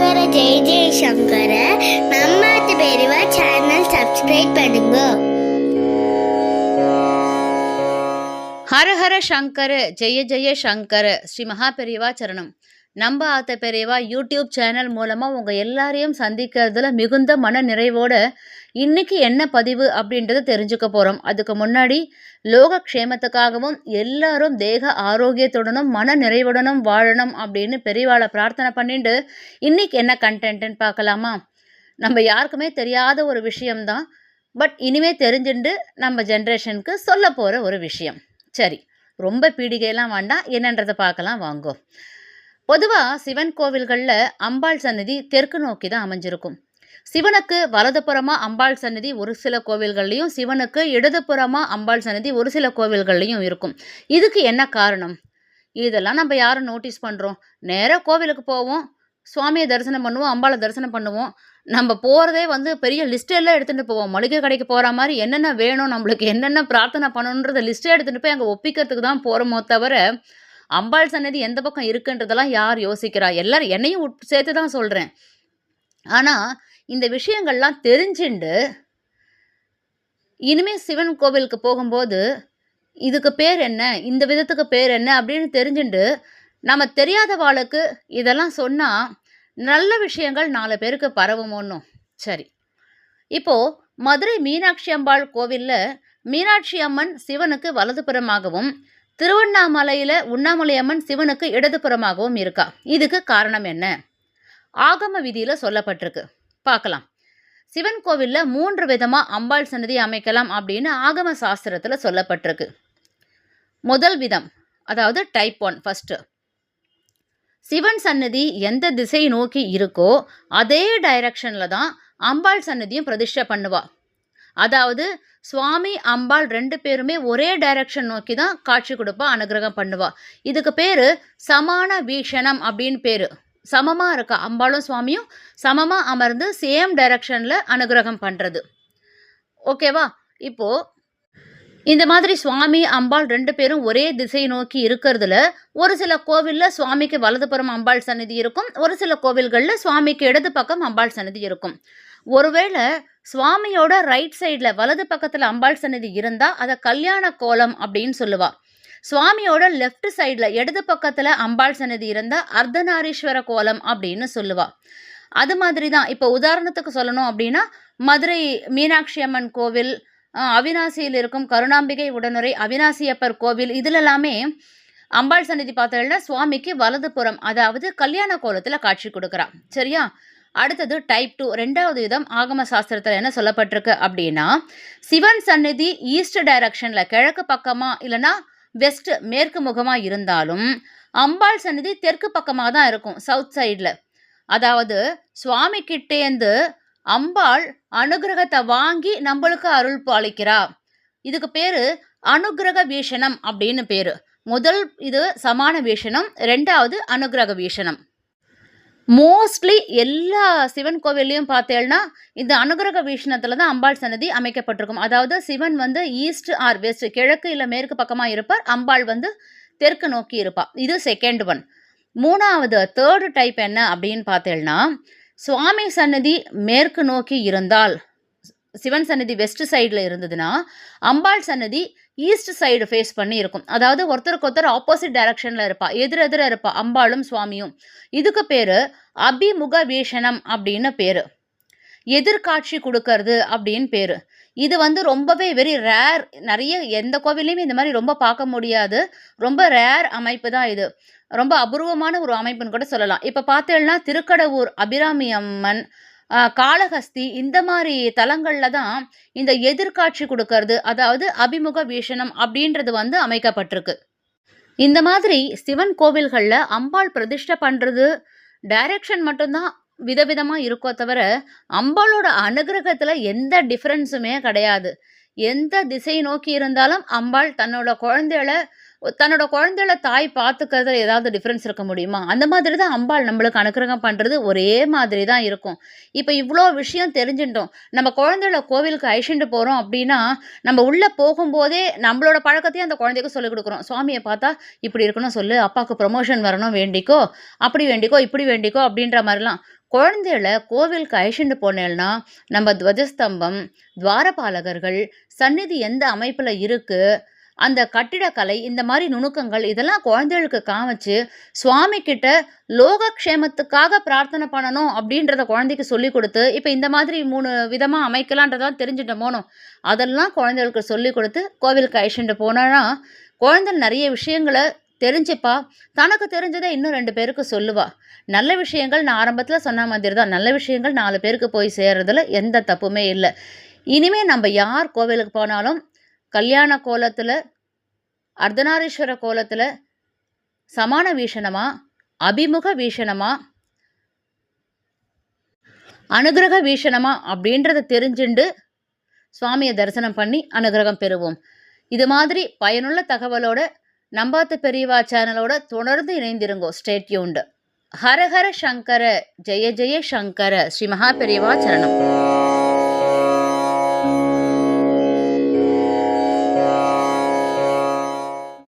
சங்கர ஜெய ஜெய சங்கர நம்ம பெரியவா சேனல் சப்ஸ்கிரைப் பண்ணுங்க. ஹர ஹர சங்கர ஜெய ஜெய சங்கர ஸ்ரீ மகா பெரியவா சரணம். நம்ம ஆத்த பெரியவா யூடியூப் சேனல் மூலமாக உங்கள் எல்லாரையும் சந்திக்கிறதுல மிகுந்த மன நிறைவோட இன்னைக்கு என்ன பதிவு அப்படின்றத தெரிஞ்சுக்க போகிறோம். அதுக்கு முன்னாடி லோக க்ஷேமத்துக்காகவும் எல்லாரும் தேக ஆரோக்கியத்துடனும் மன நிறைவுடனும் வாழணும் அப்படின்னு பெரியவாளை பிரார்த்தனை பண்ணிட்டு இன்னைக்கு என்ன கண்டென்ட்னு பார்க்கலாமா? நம்ம யாருக்குமே தெரியாத ஒரு விஷயம்தான், பட் இனிமே தெரிஞ்சுட்டு நம்ம ஜென்ரேஷனுக்கு சொல்ல போகிற ஒரு விஷயம். சரி, ரொம்ப பீடிகையெல்லாம் வேண்டாம், என்னன்றதை பார்க்கலாம் வாங்கோ. பொதுவாக சிவன் கோவில்களில் அம்பாள் சன்னதி தெற்கு நோக்கி தான் அமைஞ்சிருக்கும். சிவனுக்கு வலதுபுறமாக அம்பாள் சன்னதி ஒரு சில கோவில்கள்லையும், சிவனுக்கு இடதுபுறமாக அம்பாள் சன்னதி ஒரு சில கோவில்கள்லையும் இருக்கும். இதுக்கு என்ன காரணம்? இதெல்லாம் நம்ம யாரும் நோட்டீஸ் பண்ணுறோம்? நேராக கோவிலுக்கு போவோம், சுவாமியை தரிசனம் பண்ணுவோம், அம்பாளை தரிசனம் பண்ணுவோம். நம்ம போகிறதே பெரிய லிஸ்ட்டெல்லாம் எடுத்துகிட்டு போவோம். மளிகை கடைக்கு போகிற மாதிரி என்னென்ன வேணும், நம்மளுக்கு என்னென்ன பிரார்த்தனை பண்ணணுன்றத லிஸ்ட்டே எடுத்துகிட்டு போய் அங்கே ஒப்பிக்கிறதுக்கு தான் போகிறோமோ தவிர அம்பாள் சன்னதி எந்த பக்கம் இருக்குன்றதெல்லாம் யார் யோசிக்கிறா? எல்லாரும் என்னையும் சேர்த்து தான் சொல்கிறேன். ஆனால் இந்த விஷயங்கள்லாம் தெரிஞ்சுண்டு இனிமேல் சிவன் கோவிலுக்கு போகும்போது இதுக்கு பேர் என்ன, இந்த விதத்துக்கு பேர் என்ன அப்படின்னு தெரிஞ்சுண்டு நம்ம தெரியாதவாளுக்கு இதெல்லாம் சொன்னால் நல்ல விஷயங்கள் 4 பேருக்கு பரவுமோன்னும். சரி, இப்போது மதுரை மீனாட்சி அம்பாள் கோவிலில் மீனாட்சி அம்மன் சிவனுக்கு வலதுபுறமாகவும், திருவண்ணாமலையில் உண்ணாமலை அம்மன் சிவனுக்கு இடதுபுறமாகவும் இருக்கா. இதுக்கு காரணம் என்ன? ஆகம விதியில் சொல்லப்பட்டிருக்கு, பார்க்கலாம். சிவன் கோவிலில் 3 விதமாக அம்பாள் சன்னதி அமைக்கலாம் அப்படின்னு ஆகம சாஸ்திரத்தில் சொல்லப்பட்டிருக்கு. முதல் விதம், அதாவது டைப் 1, ஃபஸ்ட்டு, சிவன் சன்னதி எந்த திசை நோக்கி இருக்கோ அதே டைரக்ஷனில் தான் அம்பாள் சன்னதியும் பிரதிஷ்டை பண்ணுவா. அதாவது சுவாமி அம்பாள் 2 பேருமே ஒரே டைரக்ஷன் நோக்கி தான் காட்சி கொடுப்பா, அனுகிரகம் பண்ணுவா. இதுக்கு பேர் சமான வீஷணம் அப்படின்னு பேர். சமமாக இருக்கா, அம்பாளும் சுவாமியும் சமமாக அமர்ந்து சேம் டைரக்ஷனில் அனுகிரகம் பண்ணுறது. ஓகேவா? இப்போது இந்த மாதிரி சுவாமி அம்பாள் 2 பேரும் ஒரே திசை நோக்கி இருக்கிறதுல ஒரு சில கோவிலில் சுவாமிக்கு வலதுபுறம் அம்பாள் சன்னதி இருக்கும், ஒரு சில கோவில்களில் சுவாமிக்கு இடது பக்கம் அம்பாள் சன்னதி இருக்கும். ஒருவேளை சுவாமியோட ரைட் சைடில் வலது பக்கத்தில் அம்பாள் சன்னதி இருந்தால் அதை கல்யாண கோலம் அப்படின்னு சொல்லுவா. சுவாமியோட லெஃப்ட் சைடில் இடது பக்கத்தில் அம்பாள் சன்னதி இருந்தால் அர்த்தநாரீஸ்வர கோலம் அப்படின்னு சொல்லுவா. அது மாதிரி தான் இப்போ உதாரணத்துக்கு சொல்லணும் அப்படின்னா மதுரை மீனாட்சி அம்மன் கோவில், அவினாசியில் இருக்கும் கருணாம்பிகை உடனுரை அவினாசியப்பர் கோவில், இதில் எல்லாமே அம்பாள் சன்னதி பார்த்தீங்கன்னா சுவாமிக்கு வலதுபுறம், அதாவது கல்யாண கோலத்தில் காட்சி கொடுக்குறா. சரியா? அடுத்தது டைப் 2, 2வது விதம் ஆகம சாஸ்திரத்தில் என்ன சொல்லப்பட்டிருக்கு அப்படின்னா, சிவன் சன்னதி ஈஸ்ட் டைரக்ஷனில் கிழக்கு பக்கமாக இல்லைன்னா வெஸ்ட் மேற்கு முகமாக இருந்தாலும் அம்பாள் சன்னதி தெற்கு பக்கமாக தான் இருக்கும், சவுத் சைடில். அதாவது சுவாமி கிட்டேந்து அம்பாள் அனுகிரகத்தை வாங்கி நம்மளுக்கு அருள் பாலிக்கிறா. இதுக்கு பேர் அனுகிரக வீஷணம் அப்படின்னு பேர். முதல் இது சமான வீஷணம், 2வது அனுகிரக வீஷணம். மோஸ்ட்லி எல்லா சிவன் கோவில்லையும் பார்த்தேன்னா இந்த அனுகிரக வீஷணத்தில் தான் அம்பாள் சன்னதி அமைக்கப்பட்டிருக்கும். அதாவது சிவன் ஈஸ்ட் ஆர் வெஸ்ட், கிழக்கு இல்லை மேற்கு பக்கமாக இருப்பார், அம்பாள் தெற்கு நோக்கி இருப்பாள். இது செகண்ட் ஒன். 3வது தேர்டு டைப் என்ன அப்படின்னு பார்த்தேன்னா, சுவாமி சன்னதி மேற்கு நோக்கி இருந்தால், சிவன் சன்னதி வெஸ்ட் சைடில் இருந்ததுன்னா அம்பாள் சன்னதி ஈஸ்ட் சைடு ஃபேஸ் பண்ணி இருக்கும். அதாவது ஒருத்தருக்கு ஒருத்தர் ஆப்போசிட் டைரக்ஷனில் இருப்பா, எதிரெதிர இருப்பா அம்பாளும் சுவாமியும். இதுக்கு பேர் அபிமுக வீஷணம் அப்படின்னு பேர். எதிர்காட்சி கொடுக்கறது அப்படின்னு பேர். இது ரொம்பவே வெரி ரேர். நிறைய எந்த கோவிலையுமே இந்த மாதிரி ரொம்ப பார்க்க முடியாது, ரொம்ப ரேர் அமைப்பு தான் இது. ரொம்ப அபூர்வமான ஒரு அமைப்புன்னு கூட சொல்லலாம். இப்போ பார்த்தேன்னா திருக்கடவூர் அபிராமி அம்மன், காளஹஸ்தி, இந்த மாதிரி தலங்களில் தான் இந்த எதிர்காட்சி கொடுக்கறது, அதாவது அபிமுக வீஷணம் அப்படின்றது அமைக்கப்பட்டிருக்கு. இந்த மாதிரி சிவன் கோவில்களில் அம்பாள் பிரதிஷ்டை பண்ணுறது டைரக்ஷன் மட்டும்தான் விதவிதமாக இருக்கோ தவிர அம்பாளோட அனுகிரகத்தில் எந்த டிஃப்ரென்ஸுமே கிடையாது. எந்த திசை நோக்கி இருந்தாலும் அம்பாள் தன்னோட குழந்தைகளை தாய் பார்த்துக்கிறதுல ஏதாவது டிஃப்ரென்ஸ் இருக்க முடியுமா? அந்த மாதிரி தான் அம்பாள் நம்மளுக்கு அனுகிரகம் பண்ணுறது ஒரே மாதிரி தான் இருக்கும். இப்போ இவ்வளோ விஷயம் தெரிஞ்சுட்டோம். நம்ம குழந்தைகளை கோவிலுக்கு அழைச்சிட்டு போகிறோம் அப்படின்னா நம்ம உள்ளே போகும்போதே நம்மளோட பழக்கத்தையும் அந்த குழந்தைக்கு சொல்லிக் கொடுக்குறோம். சுவாமியை பார்த்தா இப்படி இருக்கணும் சொல்லு, அப்பாவுக்கு ப்ரொமோஷன் வரணும் வேண்டிக்கோ, அப்படி வேண்டிக்கோ இப்படி வேண்டிக்கோ அப்படின்ற மாதிரிலாம் குழந்தைகள கோவிலுக்கு அழைச்சிட்டு போனேன்னா நம்ம துவஜஸ்தம்பம், துவாரபாலகர்கள், சந்நிதி எந்த அமைப்பில் இருக்கு, அந்த கட்டிடக்கலை, இந்த மாதிரி நுணுக்கங்கள் இதெல்லாம் குழந்தைகளுக்கு காமிச்சு சுவாமி கிட்ட லோகக்ஷேமத்துக்காக பிரார்த்தனை பண்ணணும் அப்படின்றத குழந்தைக்கு சொல்லி கொடுத்து, இப்போ இந்த மாதிரி 3 விதமாக அமைக்கலான்றதான் தெரிஞ்சுட்டு போனோம். அதெல்லாம் குழந்தைகளுக்கு சொல்லி கொடுத்து கோவிலுக்கு அழைச்சிட்டு போனோன்னா குழந்தை நிறைய விஷயங்களை தெரிஞ்சுப்பா. தனக்கு தெரிஞ்சதை இன்னும் 2 பேருக்கு சொல்லுவா. நல்ல விஷயங்கள் நான் ஆரம்பத்தில் சொன்ன மாதிரி தான், நல்ல விஷயங்கள் 4 பேருக்கு போய் சேர்றதுல எந்த தப்புமே இல்லை. இனிமே நம்ம யார் கோவிலுக்கு போனாலும் கல்யாண கோலத்தில், அர்த்தநாரீஸ்வர கோலத்தில், சமான வீஷணமா, அபிமுக வீஷணமா, அனுகிரக வீஷணமா அப்படின்றத தெரிஞ்சுண்டு சுவாமியை தரிசனம் பண்ணி அனுகிரகம் பெறுவோம். இது மாதிரி பயனுள்ள தகவலோட நம்பாத்து பெரியவா சேனலோட தொடர்ந்து இணைந்திருங்கோ. Stay tuned. ஹர ஹர சங்கர, ஜெய ஜெய சங்கர. ஸ்ரீ மகா பெரியவா சரணம்.